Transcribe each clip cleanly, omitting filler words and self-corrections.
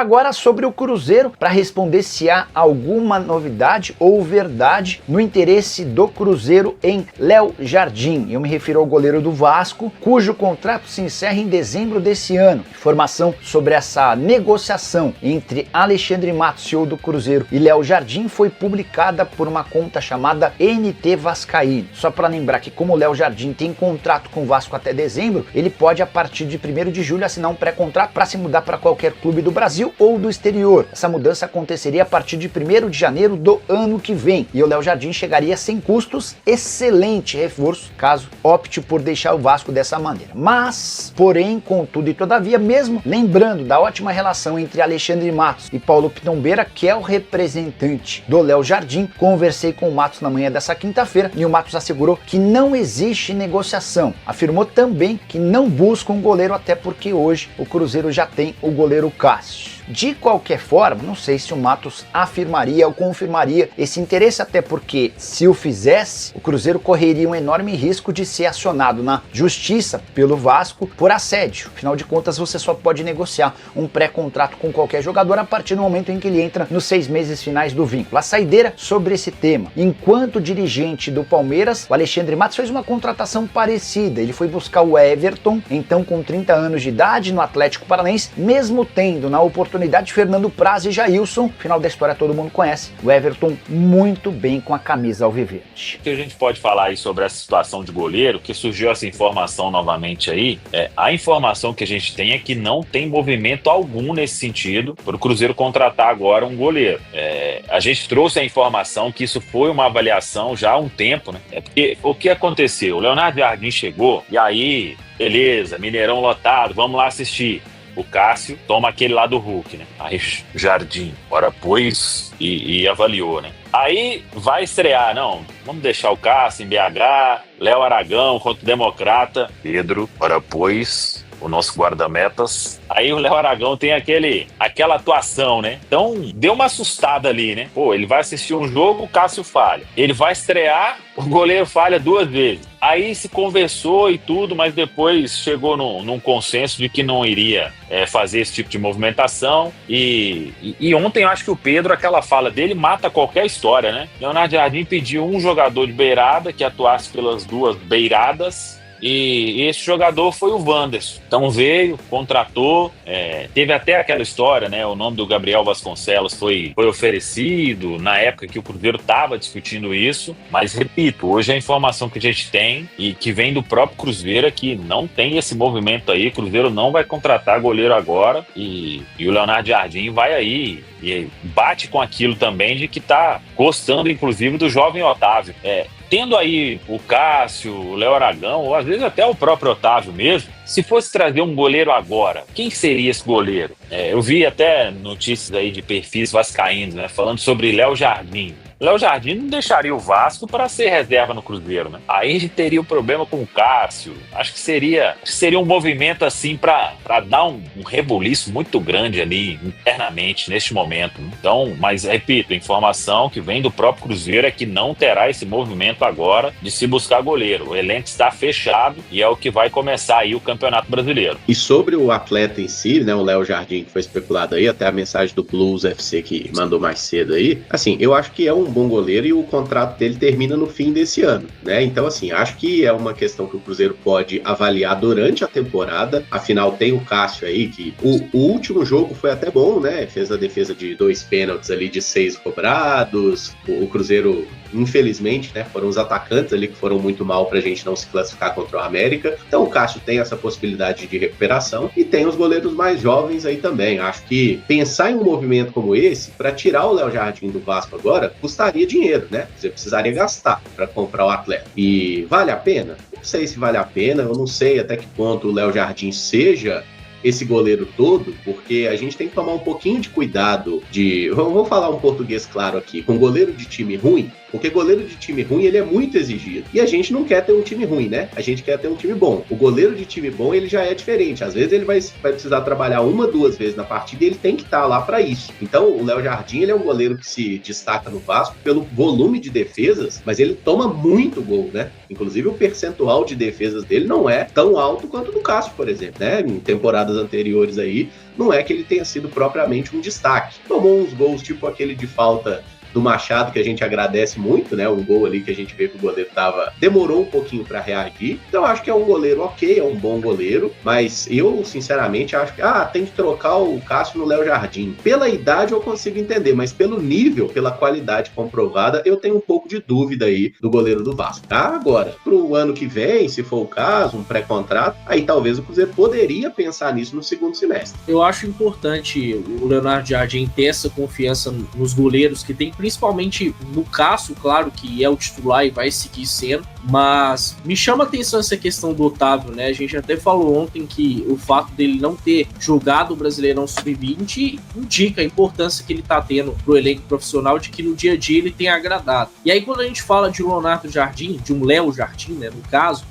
agora sobre o Cruzeiro para responder se há alguma novidade ou verdade no interesse do Cruzeiro em Léo Jardim. Eu me refiro ao goleiro do Vasco, cujo contrato se encerra em dezembro desse ano. Informação sobre essa negociação entre Alexandre Matos, CEO do Cruzeiro, e Léo Jardim foi publicada por uma conta chamada NT Vascaíno. Só para lembrar que como o Léo Jardim tem contrato com o Vasco até dezembro, ele pode a partir de 1º de julho assinar um pré-contrato para se mudar para qualquer clube do Brasil ou do exterior. Essa mudança aconteceria a partir de 1º de janeiro do ano que vem e o Léo Jardim chegaria sem custos, excelente reforço caso opte por deixar o Vasco dessa maneira. Mas, porém, contudo e todavia, mesmo lembrando da ótima relação entre Alexandre Matos e Paulo Pitombeira, que é o representante do Léo Jardim, conversei com o Matos na manhã dessa quinta-feira e o Matos assegurou que não existe negociação. Afirmou também que não busca um goleiro, até porque hoje o Cruzeiro já tem o goleiro Cássio. De qualquer forma, não sei se o Matos afirmaria ou confirmaria esse interesse, até porque, se o fizesse, o Cruzeiro correria um enorme risco de ser acionado na justiça pelo Vasco por assédio. Afinal de contas, você só pode negociar um pré-contrato com qualquer jogador a partir do momento em que ele entra nos 6 meses finais do vínculo. A saideira sobre esse tema: enquanto dirigente do Palmeiras, o Alexandre Matos fez uma contratação parecida. Ele foi buscar o Everton, então com 30 anos de idade, no Atlético Paranaense, mesmo tendo na oportunidade Fernando Praz e Jailson. Final da história todo mundo conhece. O Everton muito bem com a camisa alviverde. O que a gente pode falar aí sobre essa situação de goleiro, que surgiu essa informação novamente aí, a informação que a gente tem é que não tem movimento algum nesse sentido para o Cruzeiro contratar agora um goleiro. A gente trouxe a informação que isso foi uma avaliação já há um tempo, né? Porque o que aconteceu? O Leonardo Jardim chegou e aí, beleza, Mineirão lotado, vamos lá assistir. O Cássio toma aquele lá do Hulk, né? Aí Jardim, ora pois, e avaliou, né? Aí vai estrear, não, vamos deixar o Cássio em BH, Léo Aragão contra o Democrata, Pedro, ora pois, o nosso guarda-metas. Aí o Léo Aragão tem aquela atuação, né? Então, deu uma assustada ali, né? Pô, ele vai assistir um jogo, o Cássio falha. Ele vai estrear, o goleiro falha 2 vezes. Aí se conversou e tudo, mas depois chegou num consenso de que não iria fazer esse tipo de movimentação. E ontem eu acho que o Pedro, aquela fala dele, mata qualquer história, né? Leonardo Jardim pediu um jogador de beirada que atuasse pelas 2 beiradas. E esse jogador foi o Wanderson. Então veio, contratou, teve até aquela história, né? O nome do Gabriel Vasconcelos foi oferecido na época que o Cruzeiro estava discutindo isso. Mas repito, hoje a informação que a gente tem e que vem do próprio Cruzeiro é que não tem esse movimento aí. O Cruzeiro não vai contratar goleiro agora e o Leonardo Jardim vai aí e bate com aquilo também de que tá gostando, inclusive, do jovem Otávio. Tendo aí o Cássio, o Léo Aragão, ou às vezes até o próprio Otávio mesmo, se fosse trazer um goleiro agora, quem seria esse goleiro? Eu vi até notícias aí de perfis vascaínos, né, falando sobre Léo Jardim. Léo Jardim não deixaria o Vasco para ser reserva no Cruzeiro, né? Aí teria o problema com o Cássio. Acho que seria um movimento assim para dar um rebuliço muito grande ali internamente neste momento. Então, mas repito, a informação que vem do próprio Cruzeiro é que não terá esse movimento agora de se buscar goleiro. O elenco está fechado e é o que vai começar aí o Campeonato Brasileiro. E sobre o atleta em si, né, o Léo Jardim, que foi especulado aí, até a mensagem do Blues FC que mandou mais cedo aí, assim, eu acho que é um bom goleiro e o contrato dele termina no fim desse ano, né? Então, assim, acho que é uma questão que o Cruzeiro pode avaliar durante a temporada. Afinal, tem o Cássio aí, que o último jogo foi até bom, né? Fez a defesa de 2 pênaltis ali de 6 cobrados. O Cruzeiro, infelizmente, né, foram os atacantes ali que foram muito mal pra gente não se classificar contra o América. Então o Cássio tem essa possibilidade de recuperação e tem os goleiros mais jovens aí também. Acho que pensar em um movimento como esse, para tirar o Léo Jardim do Vasco agora, custaria dinheiro, né? Você precisaria gastar para comprar o atleta. E vale a pena? Não sei se vale a pena, eu não sei até que ponto o Léo Jardim seja esse goleiro todo, porque a gente tem que tomar um pouquinho de cuidado vamos falar um português claro aqui, com goleiro de time ruim, porque goleiro de time ruim, ele é muito exigido. E a gente não quer ter um time ruim, né? A gente quer ter um time bom. O goleiro de time bom, ele já é diferente. Às vezes ele vai precisar trabalhar 1, 2 vezes na partida e ele tem que estar lá para isso. Então, o Léo Jardim, ele é um goleiro que se destaca no Vasco pelo volume de defesas, mas ele toma muito gol, né? Inclusive, o percentual de defesas dele não é tão alto quanto o do Cássio, por exemplo, né? Em temporadas temporadas anteriores aí, não é que ele tenha sido propriamente um destaque. Tomou uns gols tipo aquele de falta do Machado, que a gente agradece muito, né? Um gol ali que a gente vê que o goleiro demorou um pouquinho para reagir. Então acho que é um goleiro ok, é um bom goleiro, mas eu sinceramente acho que tem que trocar o Cássio no Léo Jardim. Pela idade eu consigo entender, mas pelo nível, pela qualidade comprovada, eu tenho um pouco de dúvida aí do goleiro do Vasco, tá? Agora, pro ano que vem, se for o caso, um pré-contrato, aí talvez o Cruzeiro poderia pensar nisso no segundo semestre. Eu acho importante o Leonardo Jardim ter essa confiança nos goleiros que tem, principalmente no Cássio, claro que é o titular e vai seguir sendo, mas me chama a atenção essa questão do Otávio, né? A gente até falou ontem que o fato dele não ter jogado o Brasileirão Sub-20 indica a importância que ele tá tendo pro elenco profissional, de que no dia a dia ele tem agradado. E aí quando a gente fala de Leonardo Jardim, de um Léo Jardim, né, no caso,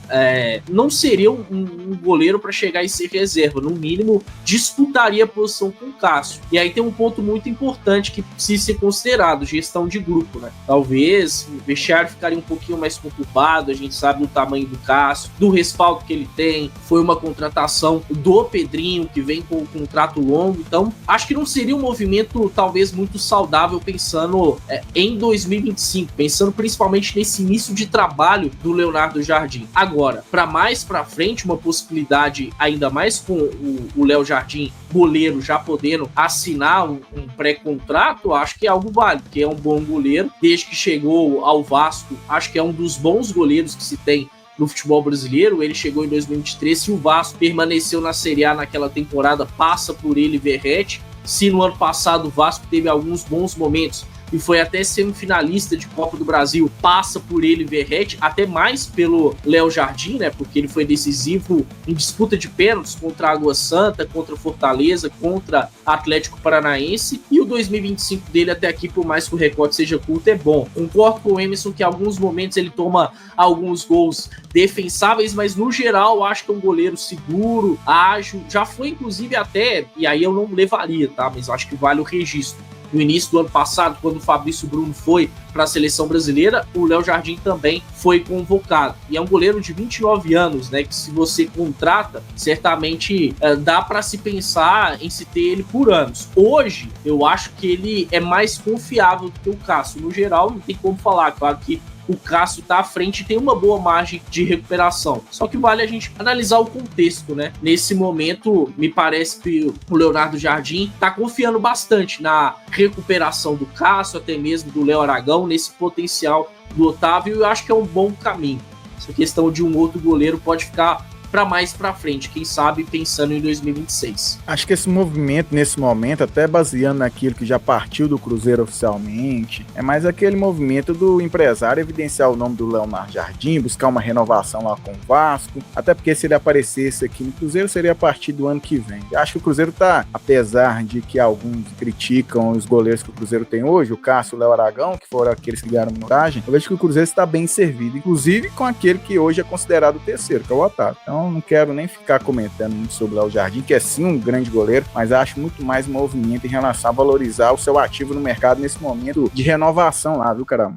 não seria um goleiro para chegar e ser reserva, no mínimo disputaria a posição com o Cássio. E aí tem um ponto muito importante que precisa ser considerado, gestão de grupo, né? Talvez o vestiário ficaria um pouquinho mais conturbado, a gente sabe do tamanho do Cássio, do respaldo que ele tem, foi uma contratação do Pedrinho, que vem com um contrato longo, então acho que não seria um movimento talvez muito saudável pensando em 2025, pensando principalmente nesse início de trabalho do Leonardo Jardim. Agora, para mais para frente, uma possibilidade ainda mais com o Léo Jardim, goleiro, já podendo assinar um pré-contrato, acho que é algo válido, porque é um bom goleiro, desde que chegou ao Vasco, acho que é um dos bons goleiros que se tem no futebol brasileiro. Ele chegou em 2023, se o Vasco permaneceu na Série A naquela temporada, passa por ele Verratti. Se no ano passado o Vasco teve alguns bons momentos e foi até semifinalista de Copa do Brasil, passa por ele Verratti, até mais pelo Léo Jardim, né? Porque ele foi decisivo em disputa de pênaltis contra a Água Santa, contra Fortaleza, contra Atlético Paranaense, e o 2025 dele até aqui, por mais que o recorte seja curto, é bom. Concordo com o Emerson que em alguns momentos ele toma alguns gols defensáveis, mas no geral acho que é um goleiro seguro, ágil, já foi inclusive até, e aí eu não levaria, tá? Mas acho que vale o registro. No início do ano passado, quando o Fabrício Bruno foi para a seleção brasileira, o Léo Jardim também foi convocado. E é um goleiro de 29 anos, né? Que se você contrata, certamente dá para se pensar em se ter ele por anos. Hoje, eu acho que ele é mais confiável do que o Cássio. No geral, não tem como falar. Claro que o Cássio tá à frente e tem uma boa margem de recuperação. Só que vale a gente analisar o contexto, né? Nesse momento, me parece que o Leonardo Jardim tá confiando bastante na recuperação do Cássio, até mesmo do Léo Aragão, nesse potencial do Otávio, e eu acho que é um bom caminho. Essa questão de um outro goleiro pode ficar para mais para frente, quem sabe pensando em 2026. Acho que esse movimento, nesse momento, até baseando naquilo que já partiu do Cruzeiro oficialmente, é mais aquele movimento do empresário evidenciar o nome do Leonardo Jardim, buscar uma renovação lá com o Vasco, até porque se ele aparecesse aqui no Cruzeiro, seria a partir do ano que vem. Eu acho que o Cruzeiro tá, apesar de que alguns criticam os goleiros que o Cruzeiro tem hoje, o Cássio e o Léo Aragão, que foram aqueles que ganharam minutagem, eu vejo que o Cruzeiro está bem servido, inclusive com aquele que hoje é considerado o terceiro, que é o Otávio. Então, não quero nem ficar comentando muito sobre o Léo Jardim, que é sim um grande goleiro, mas acho muito mais movimento em relação a valorizar o seu ativo no mercado nesse momento de renovação lá, viu, caramba?